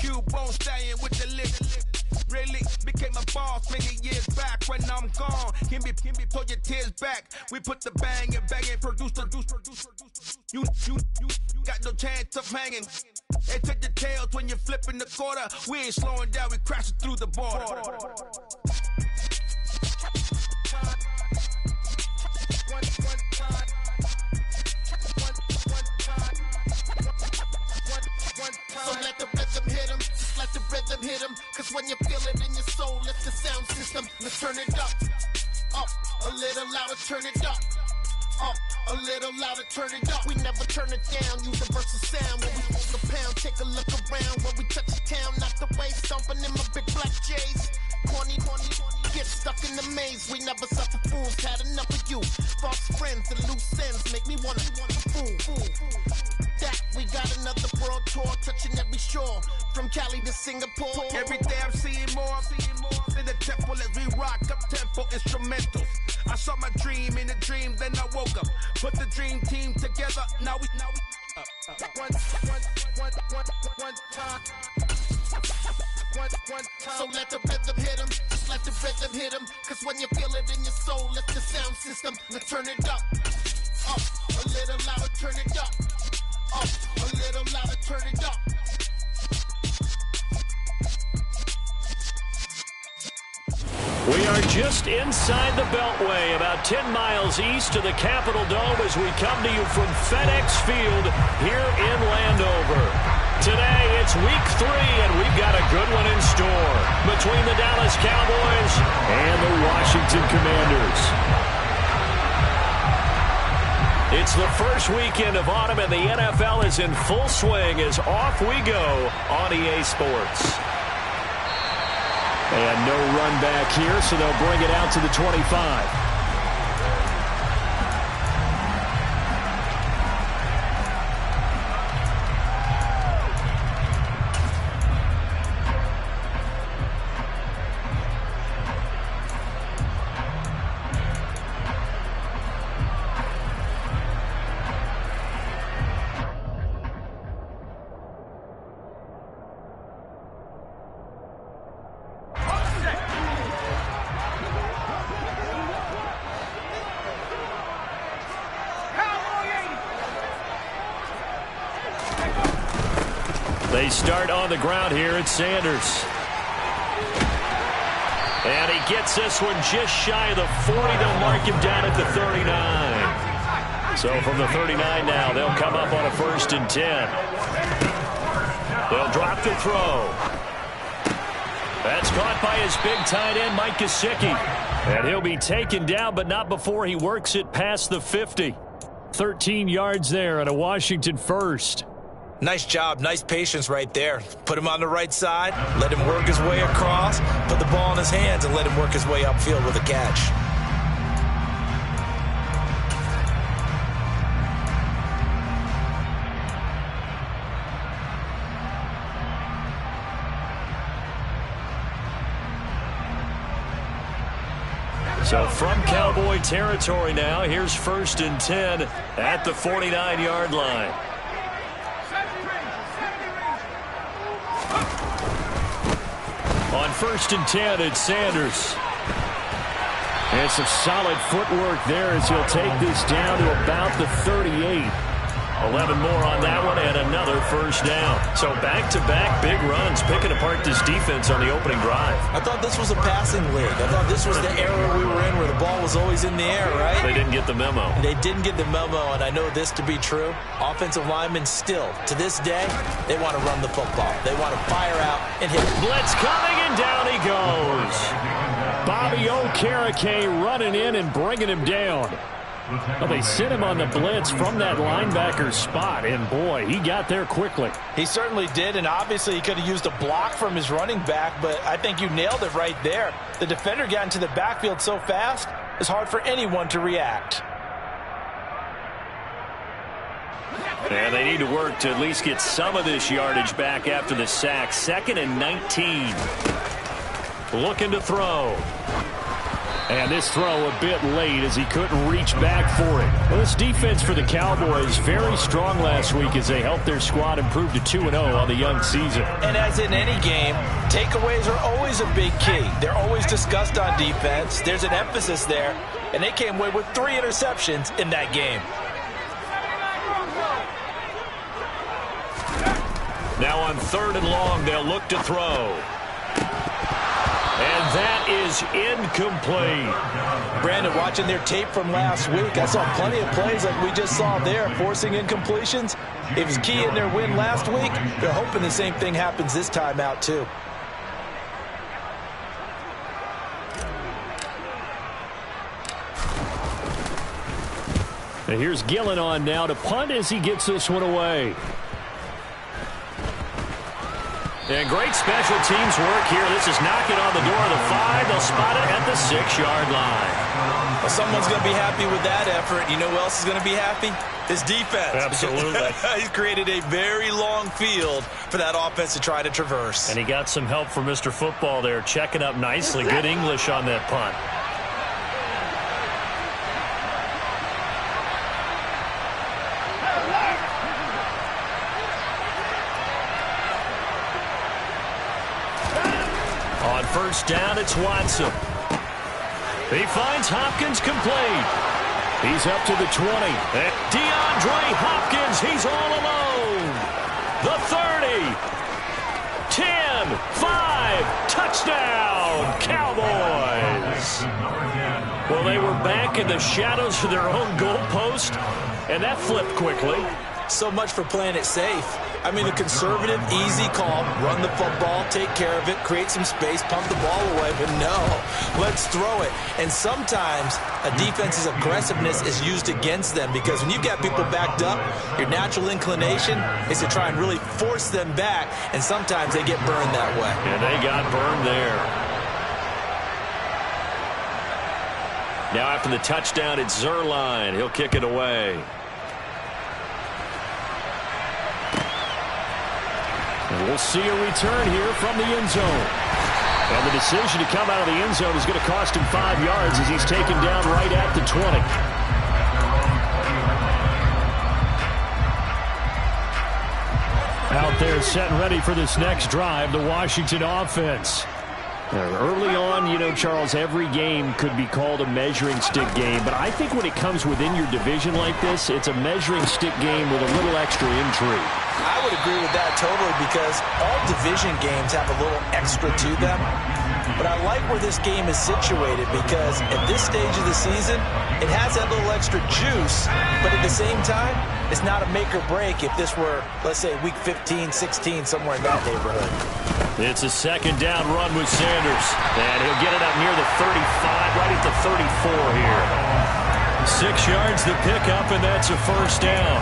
Cowboys stallion with the lick. Really became a boss many years back. When I'm gone, can be pull your tears back. We put the bang and produce. You got no chance of hanging. They took the tails when you're flipping the quarter. We ain't slowing down, we crashing through the border. So let the rhythm hit him, just let the rhythm hit him. Cause when you feel it in your soul, lift the sound system. Let's turn it up, a little louder, turn it up. A little louder, turn it up. We never turn it down, universal sound. When we hold the pound, take a look around. When we touch the town, knock the way, stomping in my big black J's. Corny, get stuck in the maze. We never suffer fools, had enough of you. False friends and loose ends make me wanna fool. That we got another world tour, touching every shore, from Cali to Singapore. Every day I'm seeing more in the temple as we rock up tempo instrumentals. I saw my dream in a dream, then I woke up. Put the dream team together. Now we one time. So let the rhythm hit him, just let the rhythm hit him. Cause when you feel it in your soul, lift the sound system. Let's turn it up, a little louder, turn it up, a little louder, turn it up. We are just inside the Beltway, about 10 miles east of the Capitol Dome as we come to you from FedEx Field here in Landover. Today, it's week 3, and we've got a good one in store between the Dallas Cowboys and the Washington Commanders. It's the first weekend of autumn, and the NFL is in full swing as off we go on EA Sports. And no run back here, so they'll bring it out to the 25. They start on the ground here at Sanders. And he gets this one just shy of the 40. They'll mark him down at the 39. So from the 39 now, they'll come up on a 1st and 10. They'll drop the throw. That's caught by his big tight end, Mike Gesicki. And he'll be taken down, but not before he works it past the 50. 13 yards there and a Washington first. Nice job, nice patience right there. Put him on the right side, let him work his way across, put the ball in his hands, and let him work his way upfield with a catch. So from Cowboy territory now, here's 1st and 10 at the 49-yard line. On 1st and 10, it's Sanders. And some solid footwork there as he'll take this down to about the 38. 11 more on that one and another 1st down. So back-to-back big runs, picking apart this defense on the opening drive. I thought this was a passing league. I thought this was the era we were in where the ball was always in the air, right? They didn't get the memo. They didn't get the memo, and I know this to be true. Offensive linemen still, to this day, they want to run the football. They want to fire out and hit. Blitz coming, and down he goes. Bobby Okereke running in and bringing him down. Well, they sent him on the blitz from that linebacker spot, and boy, he got there quickly. He certainly did, and obviously he could have used a block from his running back, but I think you nailed it right there. The defender got into the backfield so fast, it's hard for anyone to react. And they need to work to at least get some of this yardage back after the sack. 2nd and 19. Looking to throw. And this throw a bit late as he couldn't reach back for it. Well, this defense for the Cowboys very strong last week as they helped their squad improve to 2-0 on the young season. And as in any game, takeaways are always a big key. They're always discussed on defense. There's an emphasis there, and they came away with 3 interceptions in that game. Now on 3rd and long, they'll look to throw. And that is incomplete. Brandon, watching their tape from last week, I saw plenty of plays like we just saw there, forcing incompletions. It was key in their win last week. They're hoping the same thing happens this time out, too. And here's Gillen on now to punt as he gets this one away. And great special teams work here. This is knocking on the door of the 5. They'll spot it at the 6-yard line. Well, someone's going to be happy with that effort. You know who else is going to be happy? His defense. Absolutely. He's created a very long field for that offense to try to traverse. And he got some help from Mr. Football there, checking up nicely. Good English on that punt. On 1st down, it's Watson. He finds Hopkins complete. He's up to the 20. And DeAndre Hopkins, he's all alone. The 30. 10, 5, touchdown, Cowboys. Well, they were back in the shadows of their own goalpost, and that flipped quickly. So much for playing it safe. I mean, a conservative, easy call, run the football, take care of it, create some space, pump the ball away, but no, let's throw it. And sometimes a defense's aggressiveness is used against them because when you've got people backed up, your natural inclination is to try and really force them back, and sometimes they get burned that way. And they got burned there. Now after the touchdown, it's Zuerlein. He'll kick it away. And we'll see a return here from the end zone. And the decision to come out of the end zone is going to cost him 5 yards as he's taken down right at the 20. Out there set and ready for this next drive, the Washington offense. Early on, you know, Charles, every game could be called a measuring stick game. But I think when it comes within your division like this, it's a measuring stick game with a little extra intrigue. I would agree with that totally because all division games have a little extra to them. But I like where this game is situated because at this stage of the season, it has that little extra juice. But at the same time, it's not a make or break if this were, let's say, week 15, 16, somewhere in that neighborhood. It's a 2nd down run with Sanders. And he'll get it up near the 35, right at the 34 here. 6 yards the pickup, and that's a 1st down.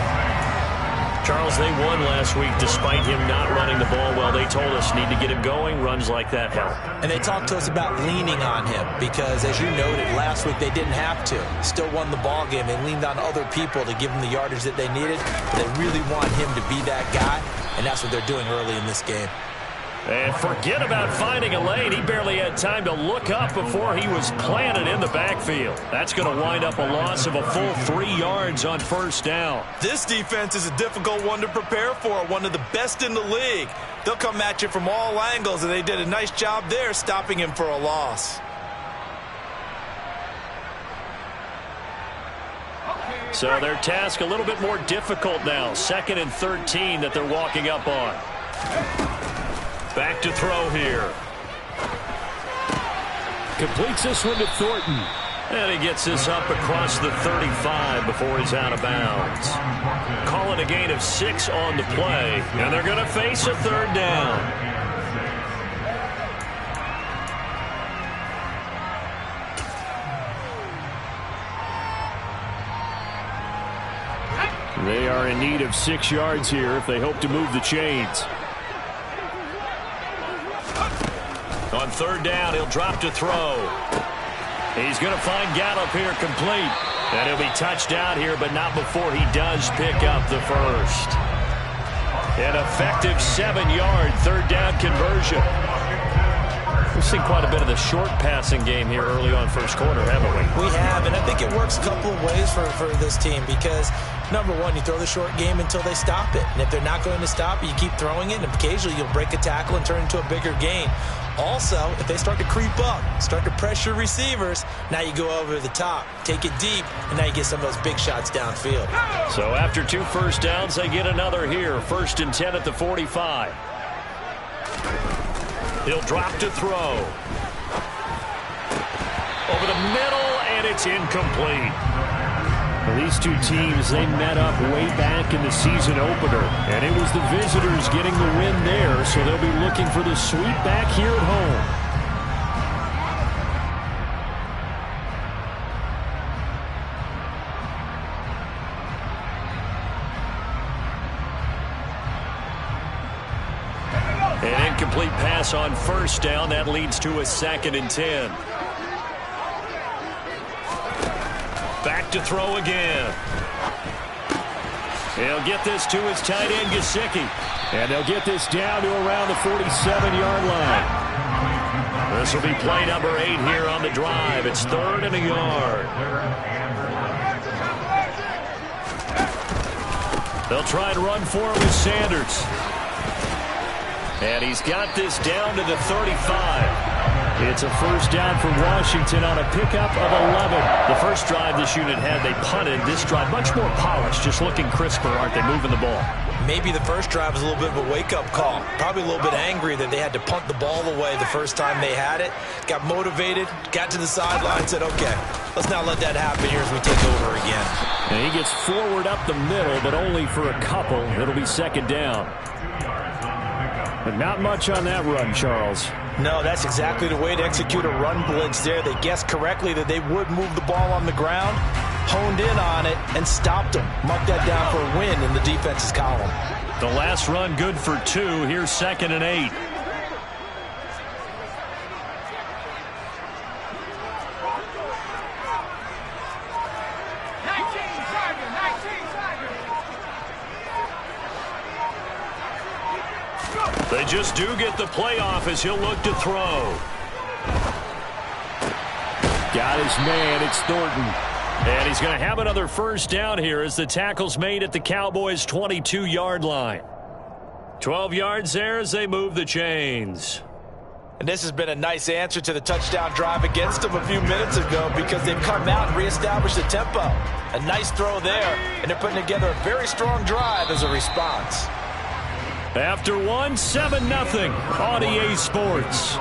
Charles, they won last week despite him not running the ball well. They told us need to get him going. Runs like that help. And they talked to us about leaning on him because, as you noted, last week they didn't have to. Still won the ball game. They leaned on other people to give them the yardage that they needed. But they really want him to be that guy, and that's what they're doing early in this game. And forget about finding a lane. He barely had time to look up before he was planted in the backfield. That's going to wind up a loss of a full 3 yards on 1st down. This defense is a difficult one to prepare for, one of the best in the league. They'll come at you from all angles, and they did a nice job there stopping him for a loss. So their task a little bit more difficult now. 2nd and 13 that they're walking up on. Back to throw here. Completes this one to Thornton. And he gets this up across the 35 before he's out of bounds. Calling a gain of 6 on the play. And they're going to face a 3rd down. They are in need of 6 yards here if they hope to move the chains. On 3rd down, he'll drop to throw. He's going to find Gallup here complete. And he'll be touched out here, but not before he does pick up the 1st. An effective 7-yard 3rd down conversion. We've seen quite a bit of the short passing game here early on first quarter, haven't we? We have, and I think it works a couple of ways for this team because, number one, you throw the short game until they stop it. And if they're not going to stop it, you keep throwing it, and occasionally you'll break a tackle and turn it into a bigger gain. Also, if they start to creep up, start to pressure receivers, now you go over the top, take it deep, and now you get some of those big shots downfield. So after 2 first downs, they get another here. 1st and 10 at the 45. He'll drop to throw. Over the middle, and it's incomplete. Well, these two teams, they met up way back in the season opener, and it was the visitors getting the win there, so they'll be looking for the sweep back here at home. An incomplete pass on 1st down. That leads to a 2nd and 10. Back to throw again. He'll get this to his tight end, Gesicki. And they'll get this down to around the 47-yard line. This will be play number 8 here on the drive. It's 3rd and a yard. They'll try and run for it with Sanders. And he's got this down to the 35. It's a 1st down for Washington on a pickup of 11. The first drive this unit had, they punted. This drive, much more polished, just looking crisper, aren't they, moving the ball? Maybe the first drive was a little bit of a wake-up call. Probably a little bit angry that they had to punt the ball away the first time they had it. Got motivated, got to the sideline, said, okay, let's not let that happen here as we take over again. And he gets forward up the middle, but only for a couple. It'll be 2nd down. But not much on that run, Charles. No, that's exactly the way to execute a run blitz there. They guessed correctly that they would move the ball on the ground, honed in on it, and stopped them. Mark that down for a win in the defense's column. The last run good for 2. Here's 2nd and 8. They just do get the playoff as he'll look to throw. Got his man. It's Thornton. And he's going to have another 1st down here as the tackle's made at the Cowboys' 22-yard line. 12 yards there as they move the chains. And this has been a nice answer to the touchdown drive against them a few minutes ago because they've come out and reestablished the tempo. A nice throw there, and they're putting together a very strong drive as a response. After 1, 7-0 on EA Sports.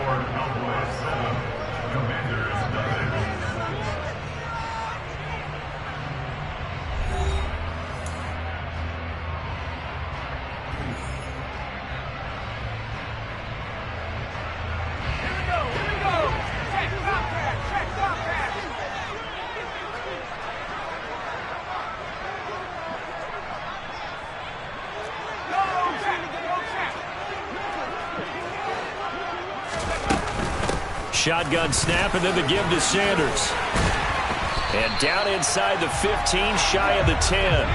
Shotgun snap, and then the give to Sanders. And down inside the 15, shy of the 10.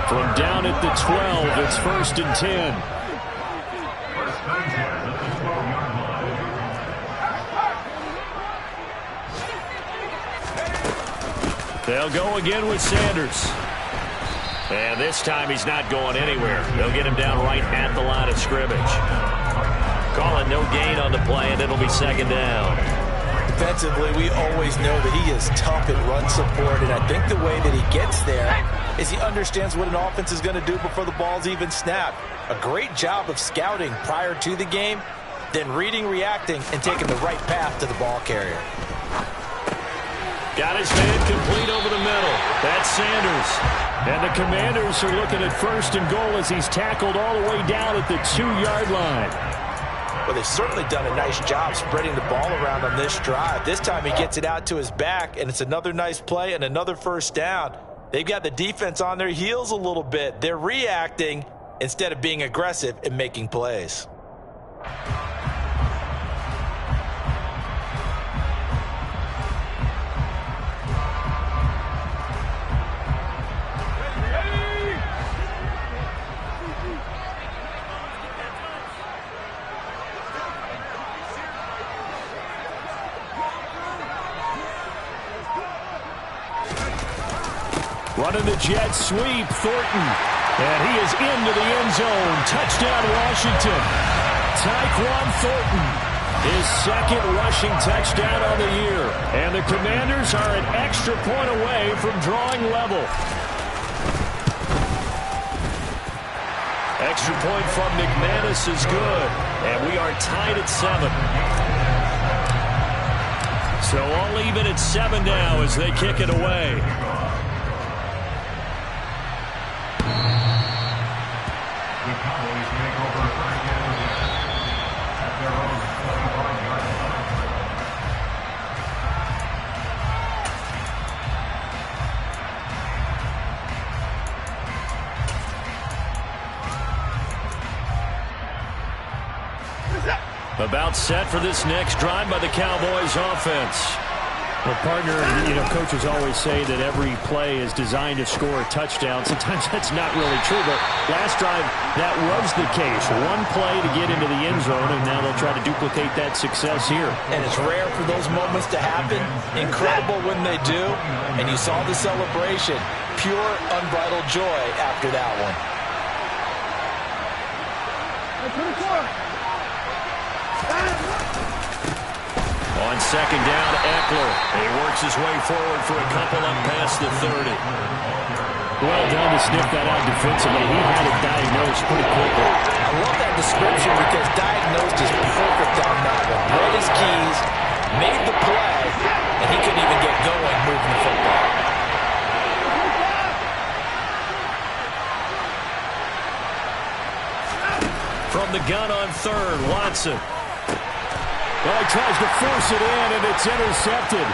From down at the 12, it's 1st and 10. They'll go again with Sanders. And this time he's not going anywhere. They'll get him down right at the line of scrimmage. Calling no gain on the play, and it'll be 2nd down. Defensively, we always know that he is tough at run support, and I think the way that he gets there is he understands what an offense is going to do before the ball's even snapped. A great job of scouting prior to the game, then reading, reacting, and taking the right path to the ball carrier. Got his man complete over the middle. That's Sanders. And the Commanders are looking at 1st and goal as he's tackled all the way down at the 2-yard line. Well, they've certainly done a nice job spreading the ball around on this drive. This time he gets it out to his back, and it's another nice play and another 1st down. They've got the defense on their heels a little bit. They're reacting instead of being aggressive and making plays. Running the jet sweep, Thornton. And he is into the end zone. Touchdown, Washington. Tyquan Thornton, his second rushing touchdown on the year. And the Commanders are an extra point away from drawing level. Extra point from McManus is good. And we are tied at 7. So all even at 7 now as they kick it away. The Cowboys make over first down at their own 25-yard line. About set for this next drive by the Cowboys offense. Well, partner, coaches always say that every play is designed to score a touchdown. Sometimes that's not really true, but last drive, that was the case. One play to get into the end zone, and now they'll try to duplicate that success here. And it's rare for those moments to happen. Incredible when they do. And you saw the celebration. Pure, unbridled joy after that one. On second down, Eckler. He works his way forward for a couple up past the 30. Well done to sniff that out defensively. He had it diagnosed pretty quickly. I love that description because diagnosed is perfect on that one. Read his keys, made the play, and he couldn't even get going moving the football. From the gun on third, Watson. Well, he tries to force it in, and it's intercepted.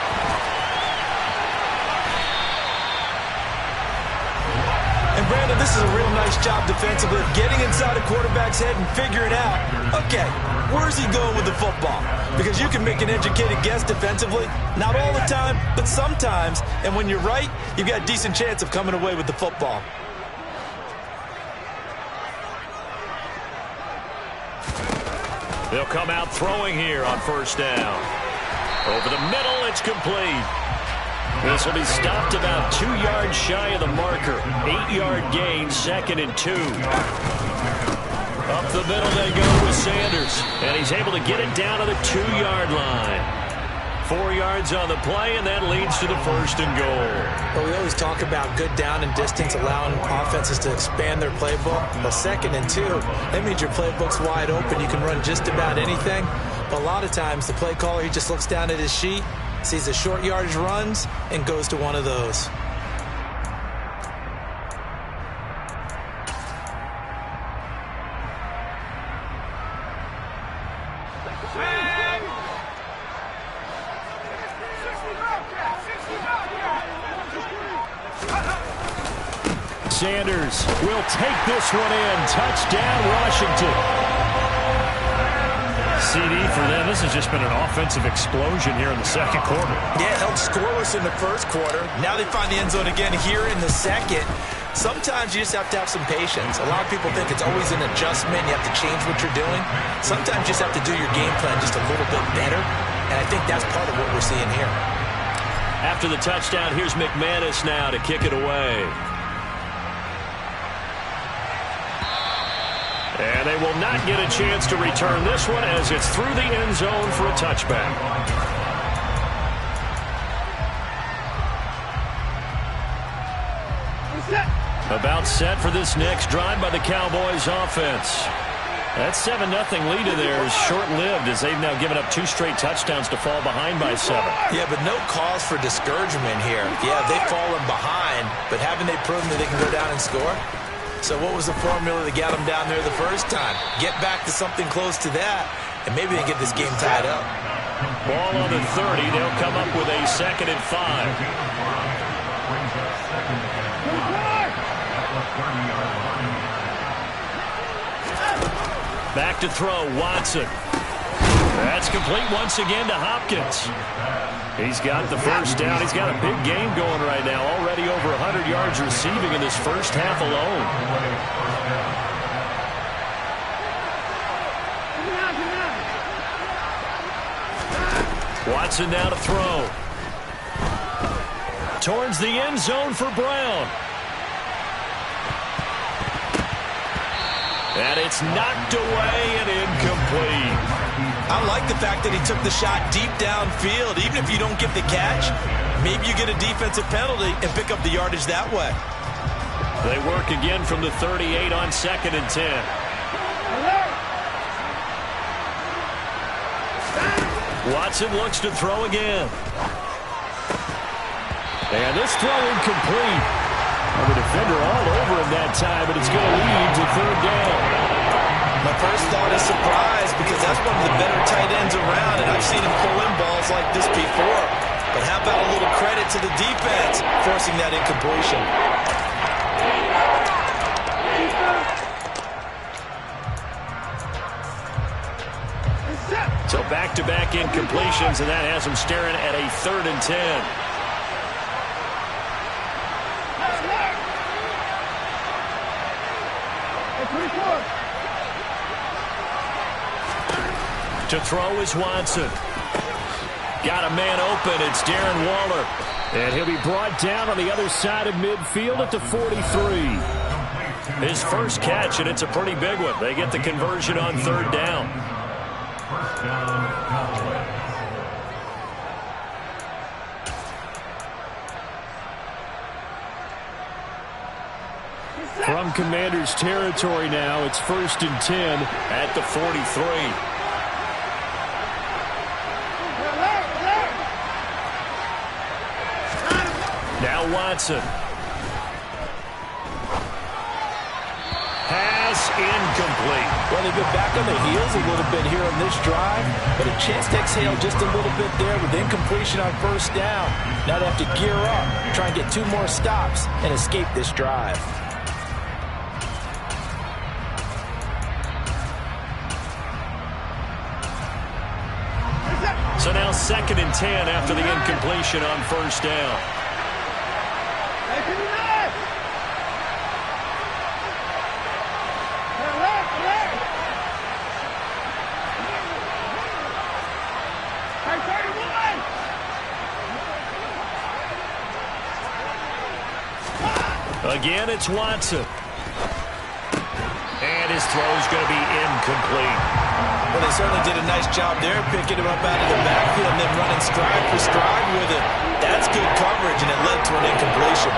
And Brandon, this is a real nice job defensively of getting inside a quarterback's head and figuring out, okay, where's he going with the football? Because you can make an educated guess defensively, not all the time, but sometimes. And when you're right, you've got a decent chance of coming away with the football. They'll come out throwing here on first down. Over the middle, it's complete. This will be stopped about 2 yards shy of the marker. 8-yard gain, 2nd and 2. Up the middle they go with Sanders. And he's able to get it down to the 2-yard line. 4 yards on the play, and that leads to the 1st and goal. Well, we always talk about good down and distance, allowing offenses to expand their playbook. Well, 2nd and 2, that means your playbook's wide open. You can run just about anything. But a lot of times, the play caller, he just looks down at his sheet, sees the short yardage runs, and goes to one of those. Sanders will take this one in. Touchdown, Washington. CD for them. This has just been an offensive explosion here in the second quarter. Yeah, held scoreless in the first quarter. Now they find the end zone again here in the second. Sometimes you just have to have some patience. A lot of people think it's always an adjustment. You have to change what you're doing. Sometimes you just have to do your game plan just a little bit better. And I think that's part of what we're seeing here. After the touchdown, here's McManus now to kick it away. And they will not get a chance to return this one as it's through the end zone for a touchback. About set for this next drive by the Cowboys offense. That 7-0 lead in there is short-lived as they've now given up 2 straight touchdowns to fall behind by 7. Yeah, but no cause for discouragement here. Yeah, they've fallen behind, but haven't they proven that they can go down and score? So what was the formula that got them down there the first time? Get back to something close to that, and maybe they get this game tied up. Ball on the 30. They'll come up with a 2nd and 5. Back to throw, Watson. That's complete once again to Hopkins. He's got the first down. He's got a big game going right now. Already over 100 yards receiving in this first half alone. Watson now to throw. Towards the end zone for Brown. And it's knocked away and incomplete. I like the fact that he took the shot deep downfield. Even if you don't get the catch, maybe you get a defensive penalty and pick up the yardage that way. They work again from the 38 on 2nd and 10. Watson looks to throw again. And this throw incomplete. And the defender all over him that time, but it's going to lead to 3rd down. My first thought is surprise because that's one of the better tight ends around, and I've seen him pull in balls like this before. But how about a little credit to the defense forcing that incompletion? So back-to-back incompletions, and that has him staring at a 3rd and 10. To throw is Watson. Got a man open. It's Darren Waller. And he'll be brought down on the other side of midfield at the 43. His first catch, and it's a pretty big one. They get the conversion on 3rd down. First down, Cowboys. From Commanders territory now, it's 1st and 10 at the 43. Now Watson. Pass incomplete. Well, they've been back on their heels a little bit here on this drive, but a chance to exhale just a little bit there with incompletion on 1st down. Now they have to gear up, try and get 2 more stops, and escape this drive. So now 2nd and 10 after the incompletion on 1st down. Again, it's Watson. And his throw's going to be incomplete. Well, they certainly did a nice job there, picking him up out of the backfield and then running stride for stride with him. That's good coverage, and it led to an incompletion.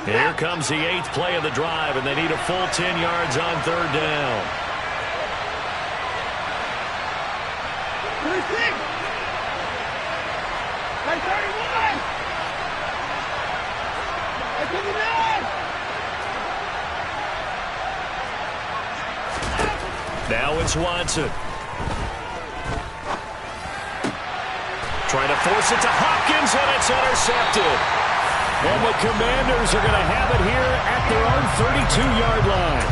Here comes the 8th play of the drive, and they need a full 10 yards on 3rd down. Now it's Watson. Trying to force it to Hopkins, and it's intercepted. And the Commanders are going to have it here at their own 32-yard line.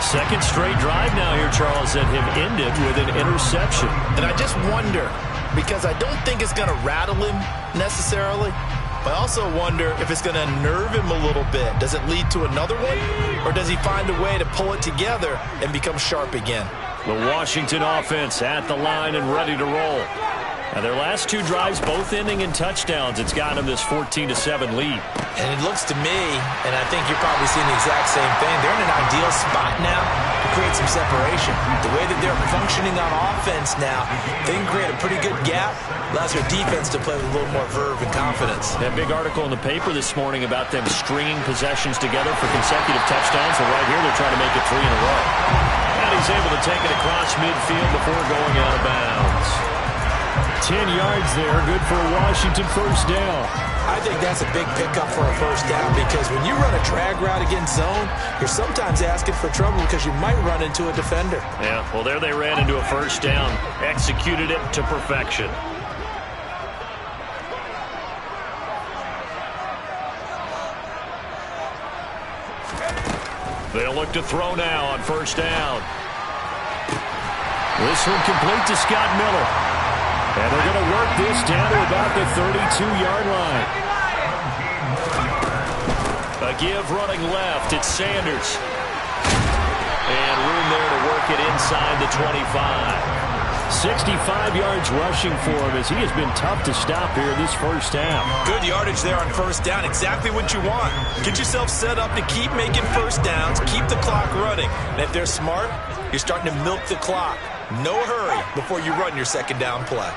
2nd straight drive now here, Charles, that have ended with an interception. And I just wonder, because I don't think it's going to rattle him necessarily, but I also wonder if it's going to nerve him a little bit. Does it lead to another one, or does he find a way to pull it together and become sharp again? The Washington offense at the line and ready to roll. Now their last 2 drives both ending in touchdowns. It's got them this 14-7 lead. And it looks to me, and I think you're probably seeing the exact same thing, they're in an ideal spot now to create some separation. The way that they're functioning on offense now, they can create a pretty good gap, allows their defense to play with a little more verve and confidence. That big article in the paper this morning about them stringing possessions together for consecutive touchdowns. Well, right here they're trying to make it 3 in a row. And he's able to take it across midfield before going out of bounds. 10 yards there, good for a Washington 1st down. I think that's a big pickup for a 1st down because when you run a drag route against zone, you're sometimes asking for trouble because you might run into a defender. Yeah, well, there they ran into a 1st down, executed it to perfection. They'll look to throw now on 1st down. This one complete to Scott Miller. And they're going to work this down to about the 32-yard line. A give running left. It's Sanders. And room there to work it inside the 25. 65 yards rushing for him as he has been tough to stop here in this first half. Good yardage there on first down. Exactly what you want. Get yourself set up to keep making first downs, keep the clock running. And if they're smart, you're starting to milk the clock. No hurry before you run your second down play.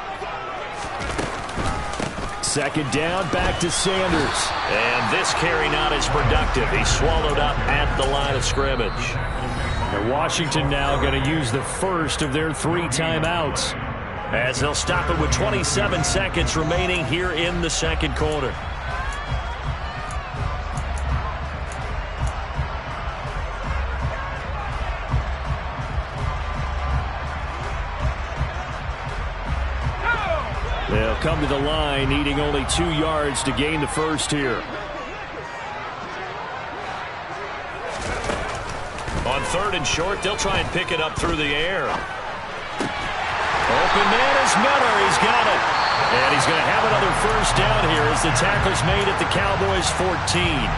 Second down, back to Sanders. And this carry not as productive. He's swallowed up at the line of scrimmage. And Washington now going to use the first of their 3 timeouts, as they'll stop it with 27 seconds remaining here in the second quarter. They'll come to the line, needing only 2 yards to gain the first here. On 3rd and short, they'll try and pick it up through the air. Open man is Miller. He's got it. And he's going to have another first down here as the tackle's made at the Cowboys' 14.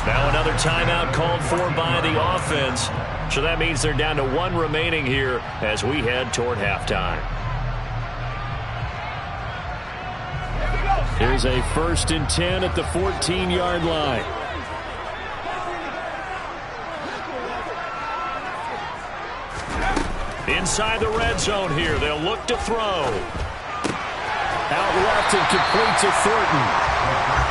Now another timeout called for by the offense. So that means they're down to 1 remaining here as we head toward halftime. Here's a 1st and 10 at the 14-yard line. Inside the red zone here. They'll look to throw. Out left and complete to Thornton.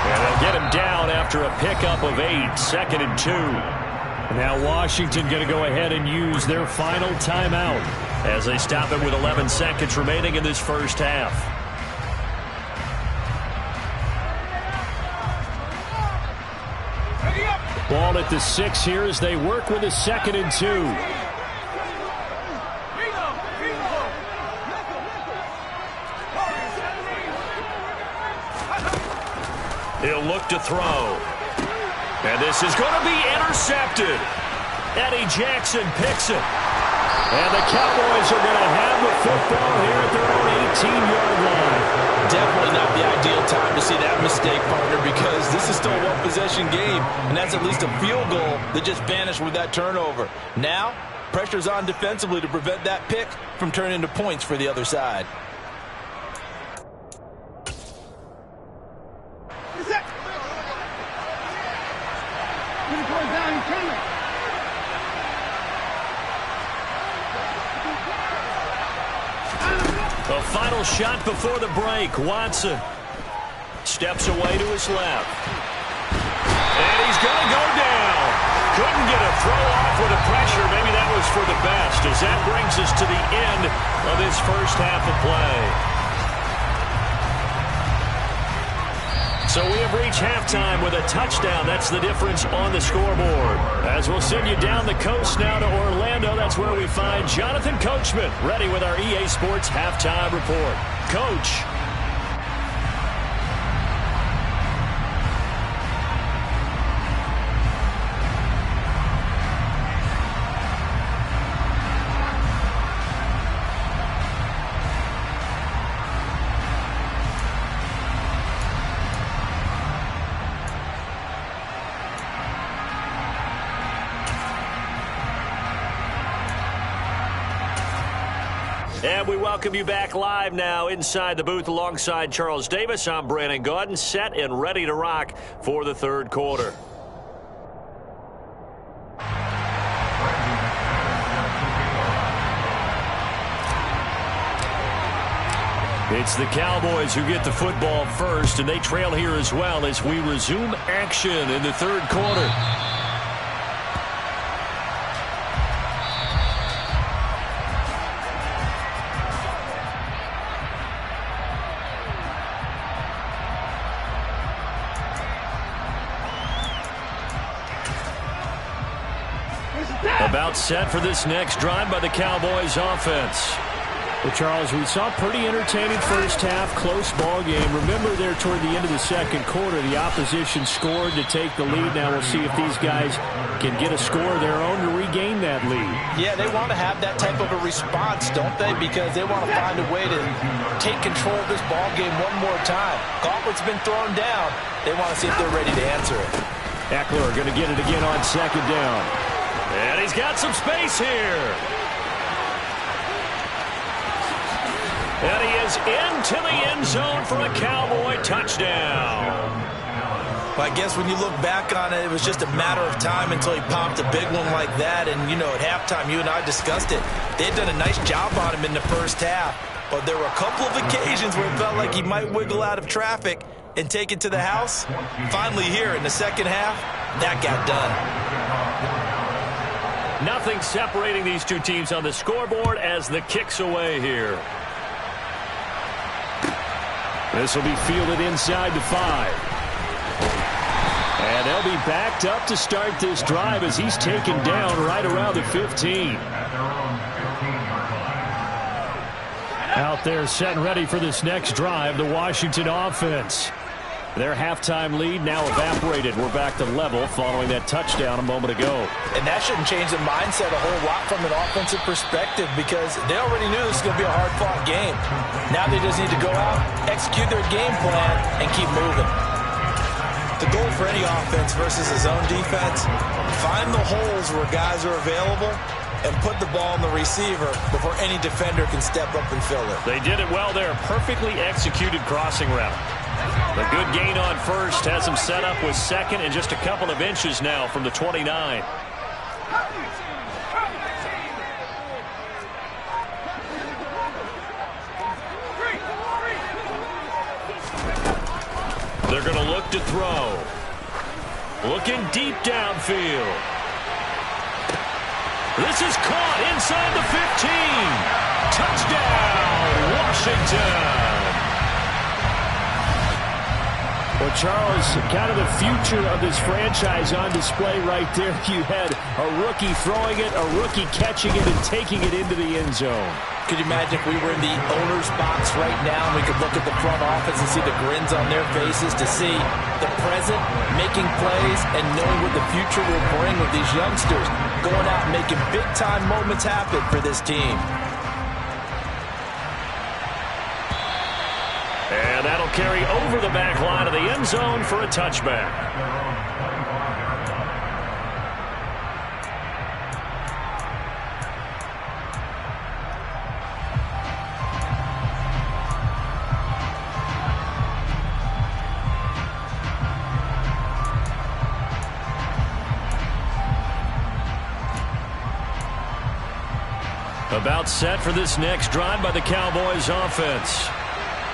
And they'll get him down after a pickup of 8. 2nd and 2. Now Washington going to go ahead and use their final timeout as they stop it with 11 seconds remaining in this first half. Ball at the 6 here as they work with a 2nd and 2. He'll look to throw. And this is going to be intercepted. Eddie Jackson picks it. And the Cowboys are going to have the football here at their own 18-yard line. Definitely not the ideal time to see that mistake, partner, because this is still a one-possession game, and that's at least a field goal that just vanished with that turnover. Now, pressure's on defensively to prevent that pick from turning into points for the other side. The final shot before the break. Watson steps away to his left. And he's going to go down. Couldn't get a throw off with the pressure. Maybe that was for the best, as that brings us to the end of this first half of play. So we have reached halftime with a touchdown. That's the difference on the scoreboard. As we'll send you down the coast now to Orlando, that's where we find Jonathan Coachman, ready with our EA Sports Halftime Report. Coach. And we welcome you back live now inside the booth alongside Charles Davis. I'm Brandon Gaudin, set and ready to rock for the third quarter. It's the Cowboys who get the football first, and they trail here as well as we resume action in the third quarter. About set for this next drive by the Cowboys offense. Well, Charles, we saw a pretty entertaining first half, close ball game. Remember there toward the end of the second quarter, the opposition scored to take the lead. Now we'll see if these guys can get a score of their own to regain that lead. Yeah, they want to have that type of a response, don't they? Because they want to find a way to take control of this ball game one more time. Gauntlet's been thrown down. They want to see if they're ready to answer it. Eckler going to get it again on second down. And he's got some space here. And he is into the end zone for a Cowboy touchdown. Well, I guess when you look back on it, it was just a matter of time until he popped a big one like that. And, you know, at halftime, you and I discussed it. They had done a nice job on him in the first half. But there were a couple of occasions where it felt like he might wiggle out of traffic and take it to the house. Finally here in the second half, that got done. Nothing separating these two teams on the scoreboard as the kick's away here. This will be fielded inside the 5. And they'll be backed up to start this drive as he's taken down right around the 15. Out there set and ready for this next drive, the Washington offense. Their halftime lead now evaporated. We're back to level following that touchdown a moment ago. And that shouldn't change the mindset a whole lot from an offensive perspective because they already knew this was going to be a hard-fought game. Now they just need to go out, execute their game plan, and keep moving. The goal for any offense versus a zone defense, find the holes where guys are available and put the ball in the receiver before any defender can step up and fill it. They did it well there. Perfectly executed crossing route. The good gain on first has him set up with second and just a couple of inches now from the 29. They're going to look to throw. Looking deep downfield. This is caught inside the 15. Touchdown, Washington. Well, Charles, kind of the future of this franchise on display right there. You had a rookie throwing it, a rookie catching it, and taking it into the end zone. Could you imagine if we were in the owner's box right now and we could look at the front office and see the grins on their faces to see the present, making plays, and knowing what the future will bring with these youngsters going out and making big-time moments happen for this team. And that'll carry over the back line of the end zone for a touchback. About set for this next drive by the Cowboys offense.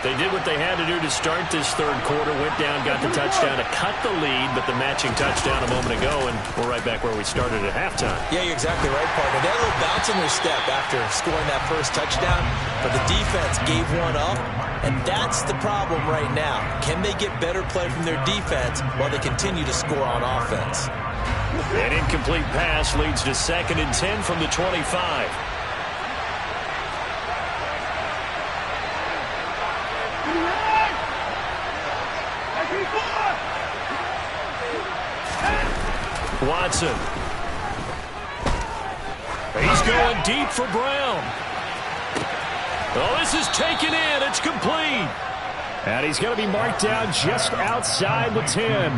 They did what they had to do to start this third quarter, went down, got the touchdown to cut the lead, but the matching touchdown a moment ago, and we're right back where we started at halftime. Yeah, you're exactly right, partner. They had a little bounce in their step after scoring that first touchdown, but the defense gave one up, and that's the problem right now. Can they get better play from their defense while they continue to score on offense? An incomplete pass leads to 2nd and 10 from the 25. Watson. He's going deep for Brown. Oh, this is taken in. It's complete. And he's going to be marked down just outside the 10.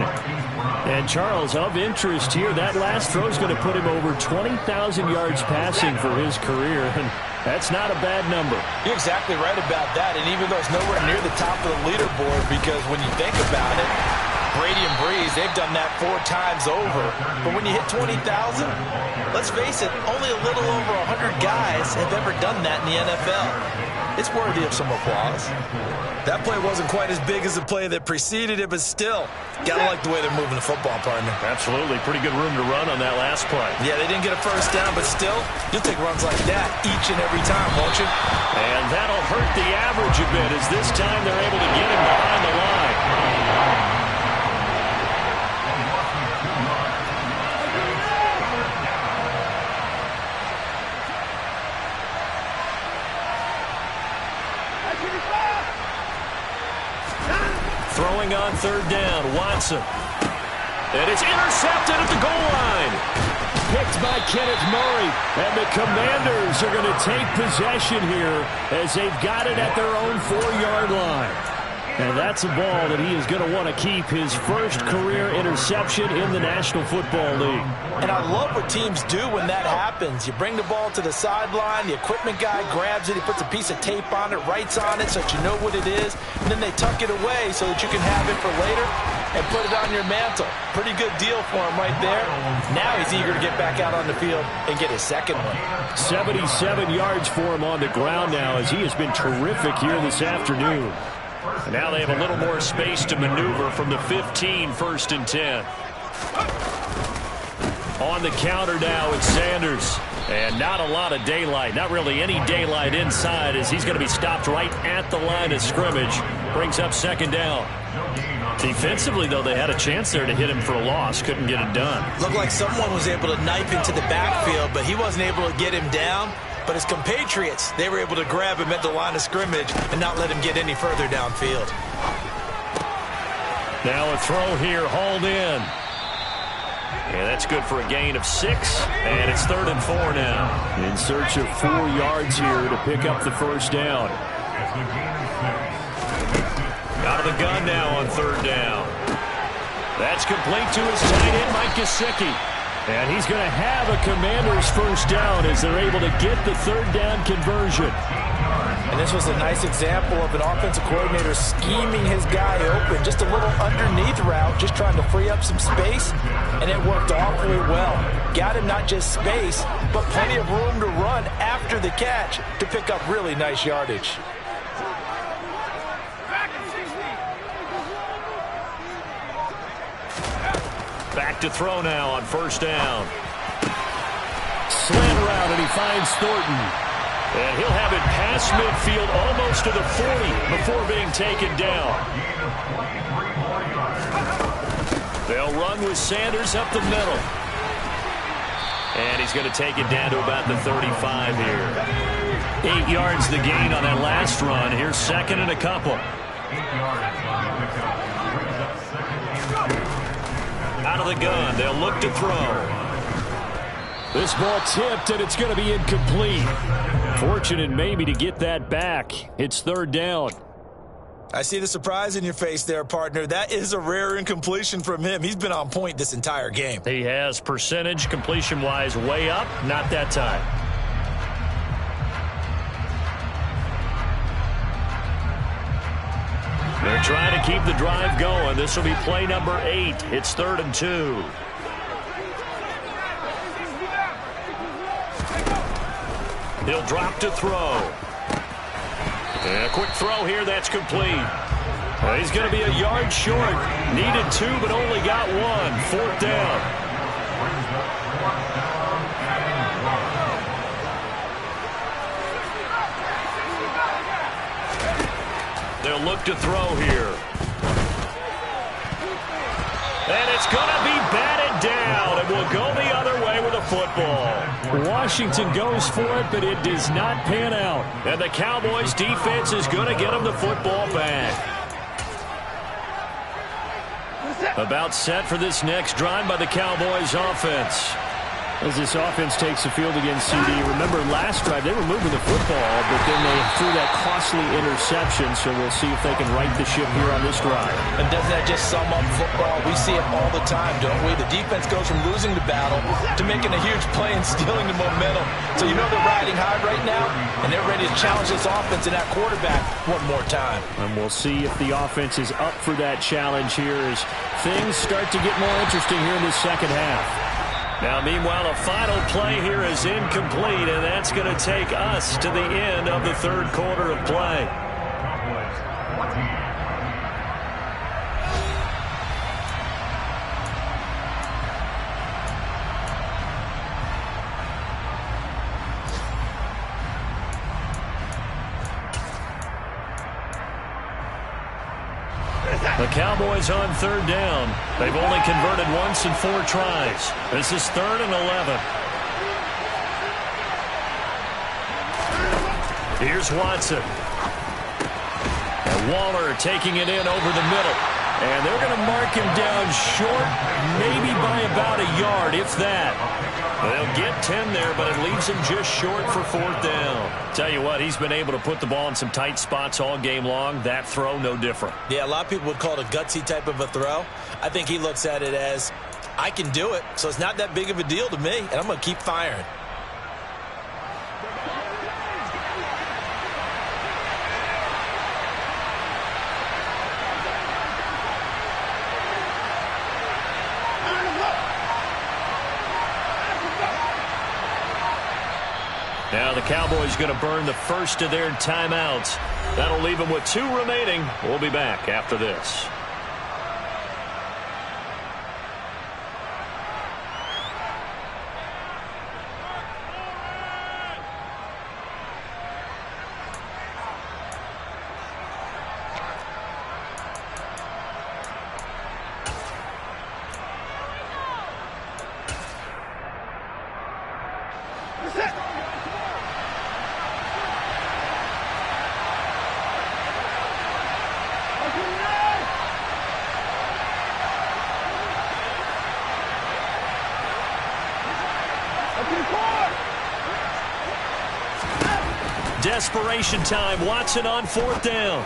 And Charles, of interest here, that last throw is going to put him over 20,000 yards passing for his career. And that's not a bad number. You're exactly right about that. And even though it's nowhere near the top of the leaderboard, because when you think about it, Brady and Breeze, they've done that 4 times over. But when you hit 20,000, let's face it, only a little over 100 guys have ever done that in the NFL. It's worthy of some applause. That play wasn't quite as big as the play that preceded it, but still, gotta like the way they're moving the football, partner. Absolutely. Pretty good room to run on that last play. Yeah, they didn't get a first down, but still, you'll take runs like that each and every time, won't you? And that'll hurt the average a bit as this time they're able to get him behind the line. Throwing on 3rd down, Watson. And it's intercepted at the goal line. Picked by Kenneth Murray. And the Commanders are going to take possession here as they've got it at their own 4-yard line. And that's a ball that he is going to want to keep, his first career interception in the National Football League. And I love what teams do when that happens. You bring the ball to the sideline, the equipment guy grabs it, he puts a piece of tape on it, writes on it so that you know what it is, and then they tuck it away so that you can have it for later and put it on your mantle. Pretty good deal for him right there. Now he's eager to get back out on the field and get his second one. 77 yards for him on the ground now, as he has been terrific here this afternoon. And now they have a little more space to maneuver from the 15, 1st and 10. On the counter now, it's Sanders. And not a lot of daylight, not really any daylight inside, as he's going to be stopped right at the line of scrimmage. Brings up 2nd down. Defensively, though, they had a chance there to hit him for a loss. Couldn't get it done. Looked like someone was able to knife into the backfield, but he wasn't able to get him down. But his compatriots, they were able to grab him at the line of scrimmage and not let him get any further downfield. Now a throw here, hauled in. And that's good for a gain of 6, and it's 3rd and 4 now. In search of 4 yards here to pick up the 1st down. Out of the gun now on 3rd down. That's complete to his tight end, Mike Gesicki. And he's going to have a Commander's 1st down as they're able to get the 3rd down conversion. And this was a nice example of an offensive coordinator scheming his guy open. Just a little underneath route, just trying to free up some space, and it worked awfully well. Got him not just space, but plenty of room to run after the catch to pick up really nice yardage. Back to throw now on 1st down. Slant route, and he finds Thornton. And he'll have it past midfield, almost to the 40, before being taken down. They'll run with Sanders up the middle. And he's going to take it down to about the 35 here. 8 yards the gain on that last run. Here's 2nd and a couple. 8 yards on the pickup. Brings up 2nd and 2. Out of the gun, they'll look to throw. This ball tipped, and it's going to be incomplete. Fortunate maybe to get that back. It's 3rd down. I see the surprise in your face there, partner. That is a rare incompletion from him. He's been on point this entire game. He has percentage, completion-wise, way up. Not that time. They're trying to keep the drive going. This will be play number 8. It's 3rd and 2. He'll drop to throw. And a quick throw here. That's complete. Well, he's going to be a yard short. Needed 2, but only got 1. 4th down. They'll look to throw here. And it's going to be batted down, and will go the other way with a football. Washington goes for it, but it does not pan out. And the Cowboys defense is going to get them the football back. About set for this next drive by the Cowboys offense. As this offense takes the field against CD. Remember, last drive, they were moving the football, but then they threw that costly interception, so we'll see if they can right the ship here on this drive. And doesn't that just sum up football? We see it all the time, don't we? The defense goes from losing the battle to making a huge play and stealing the momentum. So you know they're riding high right now, and they're ready to challenge this offense and that quarterback one more time. And we'll see if the offense is up for that challenge here as things start to get more interesting here in the second half. Now, meanwhile, a final play here is incomplete, and that's going to take us to the end of the 3rd quarter of play. The Cowboys on 3rd down. They've only converted once in 4 tries. This is 3rd and 11. Here's Watson. And Waller taking it in over the middle. And they're going to mark him down short, maybe by about a yard, if that. They'll get 10 there, but it leaves him just short for 4th down. Tell you what, he's been able to put the ball in some tight spots all game long. That throw, no different. Yeah, a lot of people would call it a gutsy type of a throw. I think he looks at it as, I can do it, so it's not that big of a deal to me, and I'm going to keep firing. Now the Cowboys going to burn the first of their timeouts. That'll leave them with 2 remaining. We'll be back after this. Desperation time. Watson on 4th down.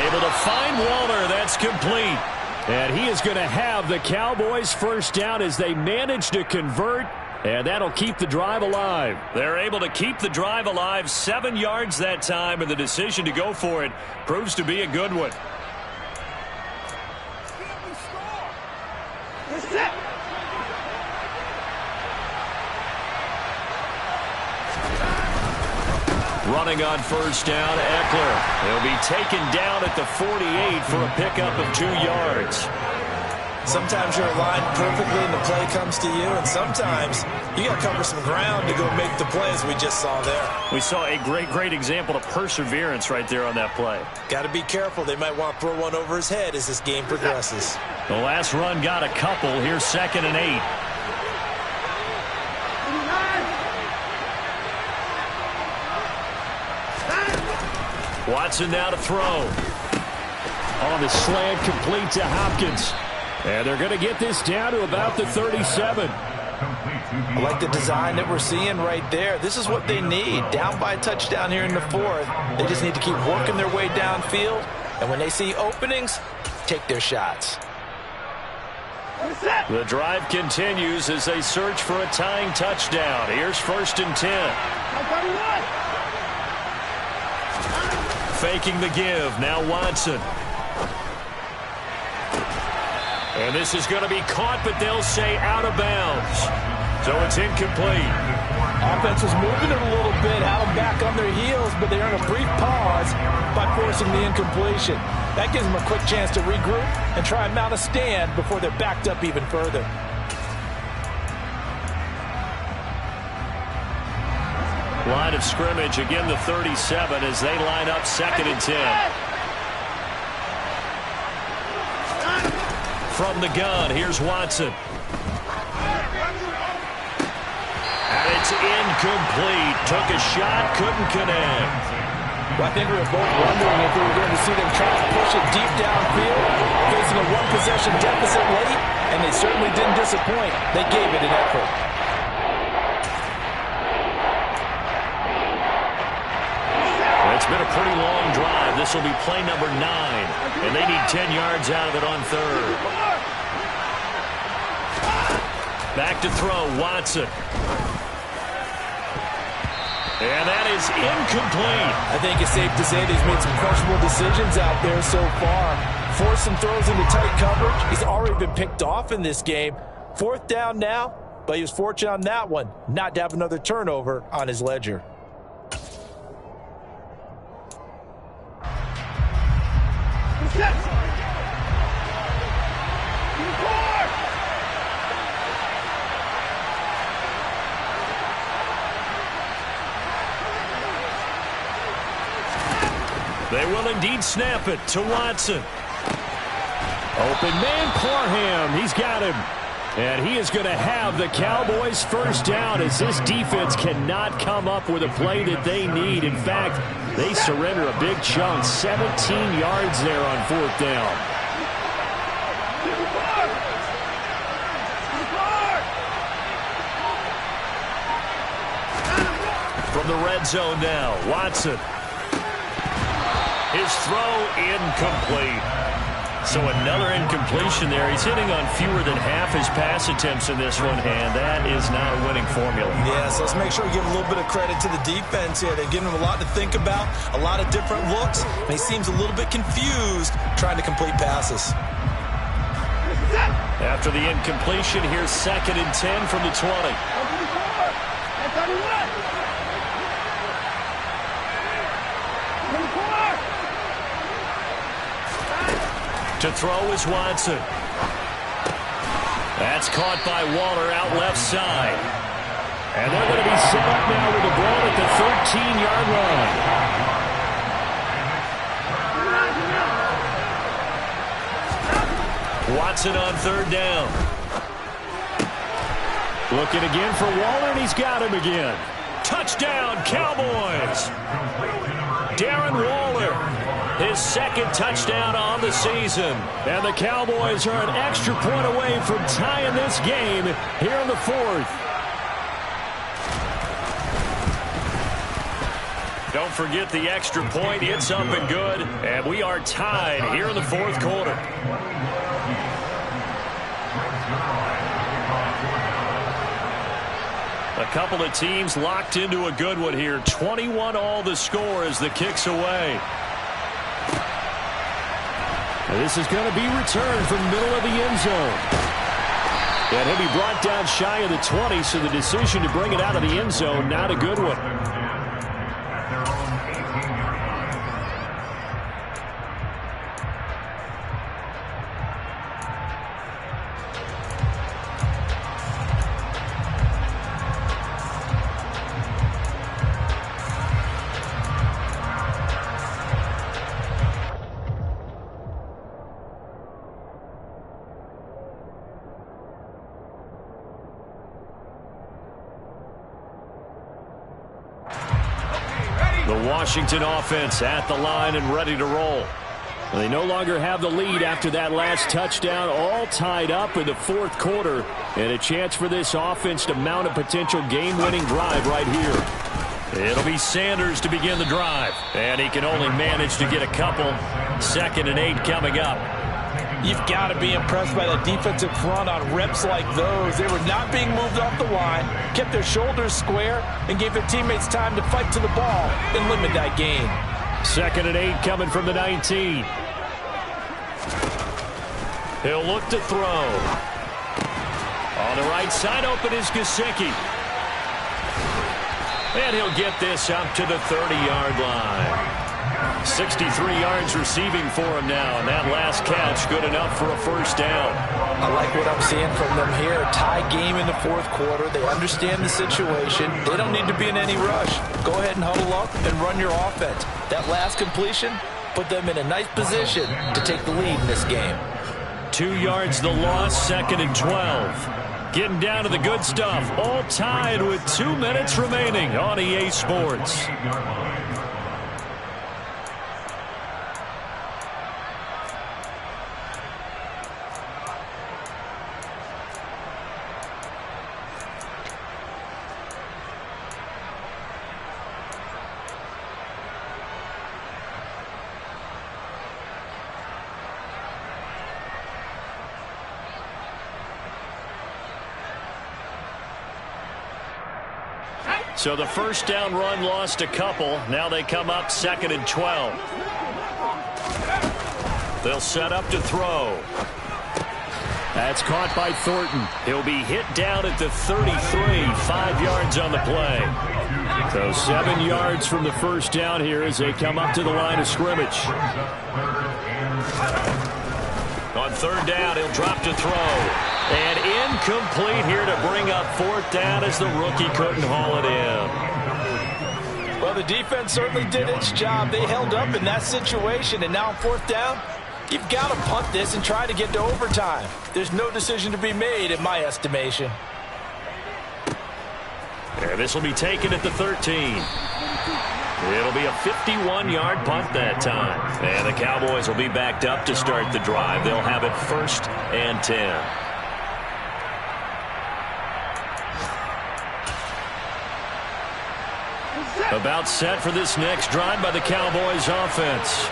Able to find Waller. That's complete. And he is going to have the Cowboys first down as they manage to convert. And that'll keep the drive alive. They're able to keep the drive alive. 7 yards that time, and the decision to go for it proves to be a good one. Running on 1st down, Eckler. He'll be taken down at the 48 for a pickup of 2 yards. Sometimes you're aligned perfectly and the play comes to you, and sometimes you got to cover some ground to go make the play, as we just saw there. We saw a great example of perseverance right there on that play. Got to be careful. They might want to throw one over his head as this game progresses. The last run got a couple. Here's 2nd and 8. Watson now to throw. On the slant, complete to Hopkins. And they're going to get this down to about the 37. I like the design that we're seeing right there. This is what they need. Down by a touchdown here in the 4th. They just need to keep working their way downfield. And when they see openings, take their shots. The drive continues as they search for a tying touchdown. Here's 1st and 10. Faking the give. Now Watson. And this is going to be caught, but they'll say out of bounds. So it's incomplete. Offense was moving it a little bit, had them back on their heels, but they earned a brief pause by forcing the incompletion. That gives them a quick chance to regroup and try and mount a stand before they're backed up even further. Line of scrimmage, again the 37 as they line up 2nd and 10. From the gun, here's Watson. And it's incomplete. Took a shot, couldn't connect. Well, I think we were both wondering if we were going to see them try to push it deep downfield, facing a 1-possession deficit late, and they certainly didn't disappoint. They gave it an effort. It's been a pretty long drive. This will be play number 9, and they need 10 yards out of it on 3rd. Back to throw, Watson. And that is incomplete. I think it's safe to say that he's made some questionable decisions out there so far. Forced some throws into tight coverage. He's already been picked off in this game. 4th down now, but he was fortunate on that one not to have another turnover on his ledger. They will indeed snap it to Watson. Open man, Parham. He's got him. And he is going to have the Cowboys first down as this defense cannot come up with a play that they need. In fact, they surrender a big chunk, 17 yards there on 4th down. From the red zone now, Watson. His throw incomplete. So another incompletion there. He's hitting on fewer than half his pass attempts in this one, and that is not a winning formula. Yeah, so let's make sure we give a little bit of credit to the defense here. They're giving him a lot to think about, a lot of different looks, and he seems a little bit confused trying to complete passes. After the incompletion, here's 2nd and 10 from the 20. To throw is Watson. That's caught by Waller out left side. And they're going to be set up now with the ball at the 13-yard line. Watson on 3rd down. Looking again for Waller, and he's got him again. Touchdown, Cowboys! Darren Waller, his 2nd touchdown on the season. And the Cowboys are an extra point away from tying this game here in the 4th. Don't forget the extra point. It's up and good. And we are tied here in the 4th quarter. A couple of teams locked into a good one here. 21-all the score as the kick's away. And this is going to be returned from middle of the end zone. And he'll be brought down shy of the 20, so the decision to bring it out of the end zone, not a good one. Washington offense at the line and ready to roll. They no longer have the lead after that last touchdown, all tied up in the 4th quarter, and a chance for this offense to mount a potential game-winning drive right here. It'll be Sanders to begin the drive, and he can only manage to get a couple. 2nd and 8 coming up. You've got to be impressed by the defensive front on reps like those. They were not being moved off the line, kept their shoulders square, and gave their teammates time to fight to the ball and limit that gain. 2nd and 8 coming from the 19. He'll look to throw. On the right side, open is Gesicki. And he'll get this up to the 30-yard line. 63 yards receiving for him now, and that last catch good enough for a 1st down. I like what I'm seeing from them here. Tie game in the 4th quarter. They understand the situation. They don't need to be in any rush. Go ahead and huddle up and run your offense. That last completion put them in a nice position to take the lead in this game. 2 yards the loss, 2nd and 12. Getting down to the good stuff. All tied with 2 minutes remaining on EA Sports. So the 1st down run lost a couple. Now they come up 2nd and 12. They'll set up to throw. That's caught by Thornton. He'll be hit down at the 33, 5 yards on the play. So 7 yards from the 1st down here as they come up to the line of scrimmage. On 3rd down, he'll drop to throw. And incomplete here to bring up 4th down as the rookie couldn't haul it in. Well, the defense certainly did its job. They held up in that situation, and now on 4th down, you've got to punt this and try to get to overtime. There's no decision to be made in my estimation. And this will be taken at the 13. It'll be a 51-yard punt that time. And the Cowboys will be backed up to start the drive. They'll have it 1st and 10. About set for this next drive by the Cowboys offense.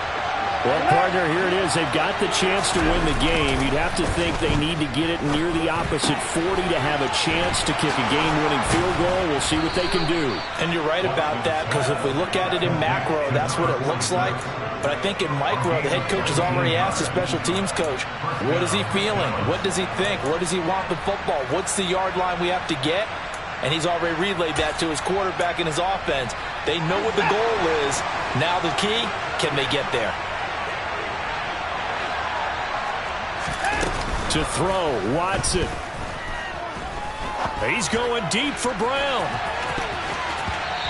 Well, partner, here it is. They've got the chance to win the game. You'd have to think they need to get it near the opposite 40 to have a chance to kick a game-winning field goal. We'll see what they can do. And you're right about that, because if we look at it in macro, that's what it looks like. But I think in micro, the head coach has already asked the special teams coach, what is he feeling? What does he think? Where does he want the football? What's the yard line we have to get? And he's already relayed that to his quarterback and his offense. They know what the goal is. Now the key, can they get there? To throw, Watson. He's going deep for Brown.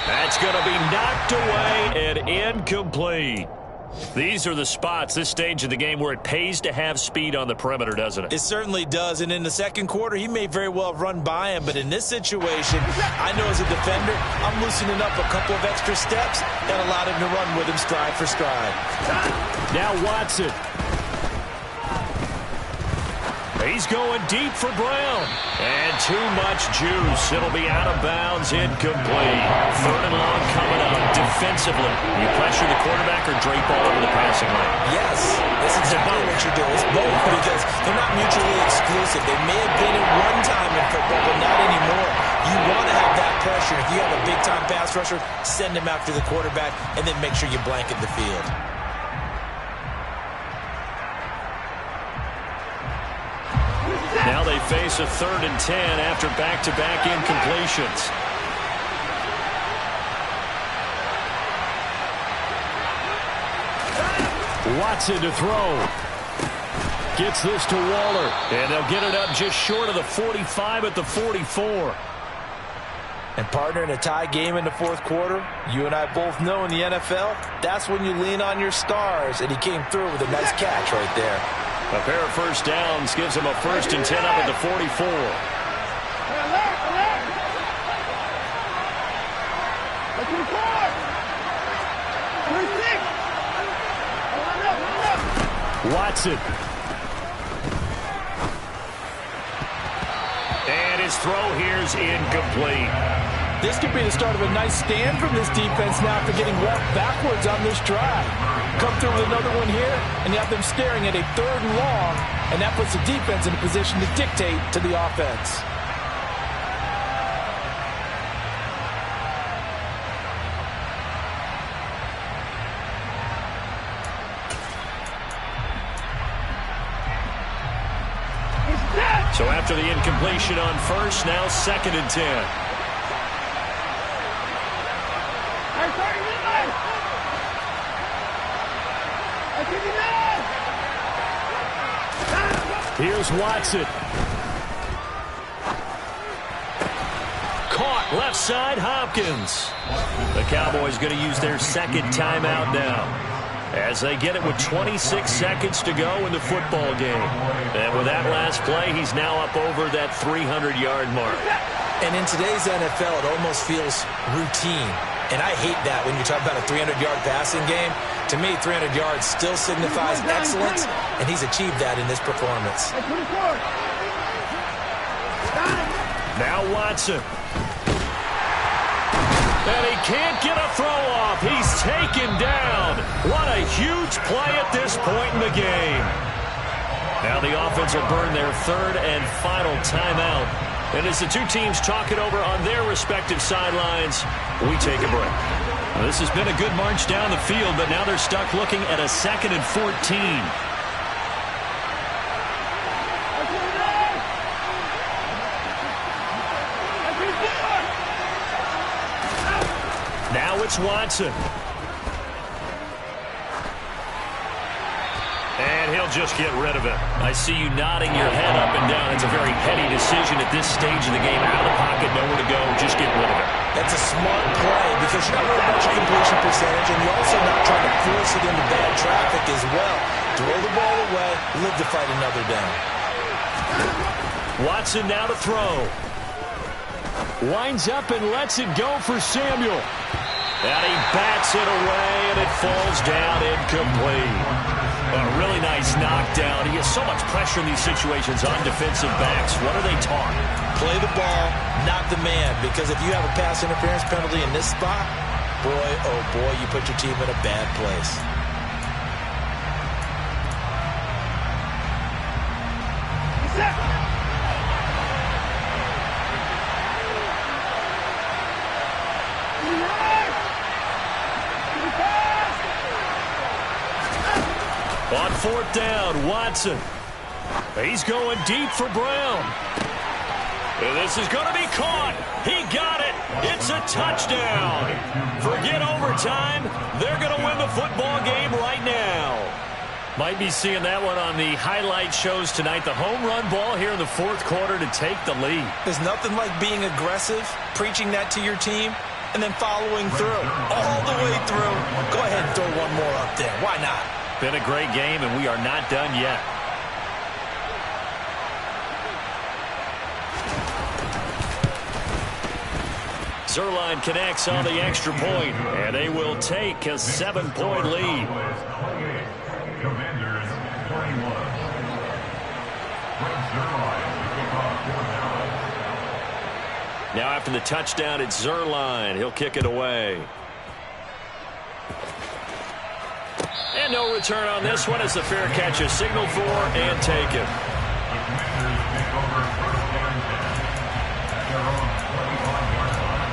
That's going to be knocked away and incomplete. These are the spots, this stage of the game, where it pays to have speed on the perimeter, doesn't it? It certainly does, and in the second quarter, he may very well have run by him, but in this situation, I know as a defender, I'm loosening up a couple of extra steps that allowed him to run with him stride for stride. Now Watson. He's going deep for Brown. And too much juice. It'll be out of bounds, incomplete. Third and long coming up. Defensively, you pressure the quarterback or drape all over the passing lane? Yes, that's exactly what you're doing. It's both, because they're not mutually exclusive. They may have been at one time in football, but not anymore. You want to have that pressure. If you have a big-time pass rusher, send him after the quarterback, and then make sure you blanket the field. Now they face a 3rd and 10 after back-to-back incompletions. Watson to throw. Gets this to Waller. And they'll get it up just short of the 45 at the 44. And partner, in a tie game in the fourth quarter, you and I both know in the NFL, that's when you lean on your stars. And he came through with a nice catch right there. A pair of first downs gives him a 1st and 10 up at the 44. Watson. And his throw here's incomplete. This could be the start of a nice stand from this defense now after getting walked backwards on this drive. Come through with another one here, and you have them staring at a 3rd and long, and that puts the defense in a position to dictate to the offense. So after the incompletion on first, now 2nd and 10. Here's Watson. Caught left side, Hopkins. The Cowboys going to use their 2nd timeout now, as they get it with 26 seconds to go in the football game. And with that last play, he's now up over that 300-yard mark. And in today's NFL, it almost feels routine. And I hate that when you talk about a 300-yard passing game. To me, 300 yards still signifies excellence, and he's achieved that in this performance. Now Watson. And he can't get a throw off. He's taken down. What a huge play at this point in the game. Now the offense will burn their 3rd and final timeout. And as the two teams talk it over on their respective sidelines, we take a break. Now, this has been a good march down the field, but now they're stuck looking at a 2nd and 14. Now it's Watson. And he'll just get rid of it. I see you nodding your head up and down. It's a very heady decision at this stage of the game. Out of the pocket, nowhere to go. Just get rid of it. That's a smart play because you're not worried about your completion percentage, and you're also not trying to force it into bad traffic as well. Throw the ball away, live to fight another down. Watson now to throw. Winds up and lets it go for Samuel. And he bats it away, and it falls down incomplete. A really nice knockdown. He has so much pressure in these situations on defensive backs. What are they taught? Play the ball, not the man, because if you have a pass interference penalty in this spot, oh boy, you put your team in a bad place. On fourth down, Watson. He's going deep for Brown. This is going to be caught. He got it. It's a touchdown. Forget overtime. They're going to win the football game right now. Might be seeing that one on the highlight shows tonight. The home run ball here in the fourth quarter to take the lead. There's nothing like being aggressive, preaching that to your team, and then following through. All the way through. Go ahead and throw one more up there. Why not? Been a great game, and we are not done yet. Zerline connects on the extra point, and they will take a 7-point lead. Commanders 21. Now after the touchdown, it's Zerline. He'll kick it away. And no return on this one as the fair catch is signaled for and taken. The Commanders take over first down 10 at their own 25-yard line.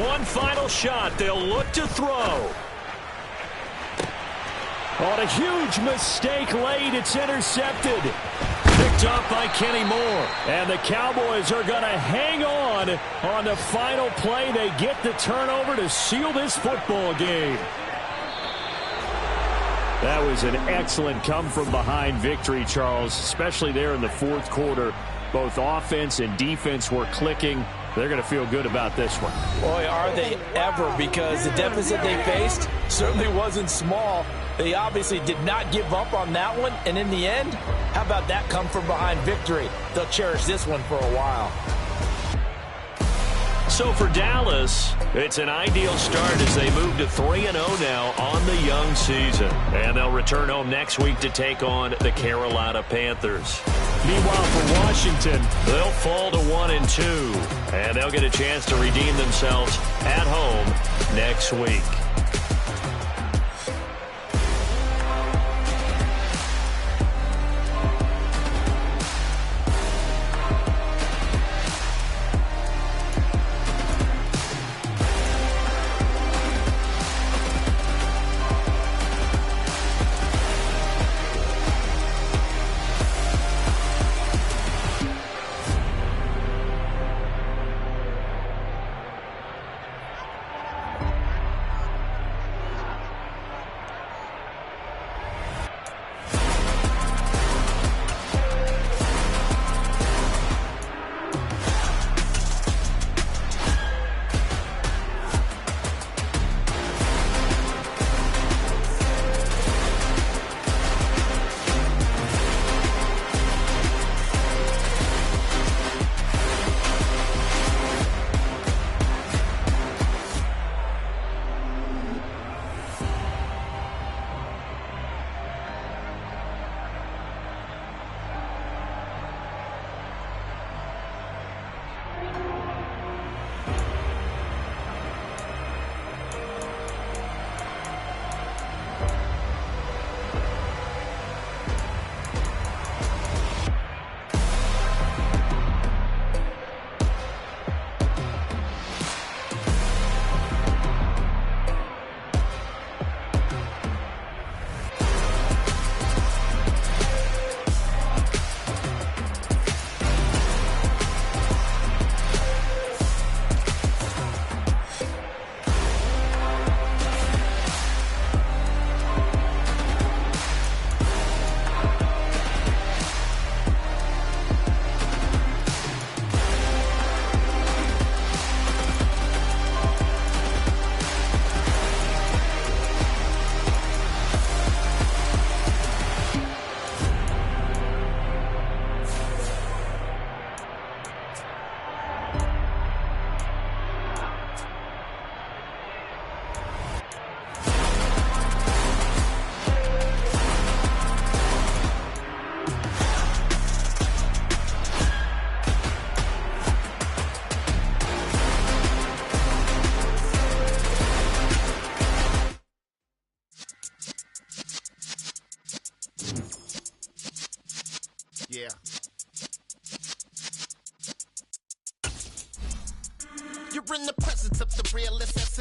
One final shot. They'll look to throw. On a huge mistake late, it's intercepted. Picked up by Kenny Moore. And the Cowboys are going to hang on the final play. They get the turnover to seal this football game. That was an excellent come-from-behind victory, Charles, especially there in the fourth quarter. Both offense and defense were clicking. They're going to feel good about this one. Boy, are they ever, because the deficit they faced certainly wasn't small. They obviously did not give up on that one, and in the end, how about that come-from-behind victory? They'll cherish this one for a while. So for Dallas, it's an ideal start as they move to 3-0 now on the young season. And they'll return home next week to take on the Carolina Panthers. Meanwhile, for Washington, they'll fall to 1-2, and they'll get a chance to redeem themselves at home next week. in the presence of the realest essence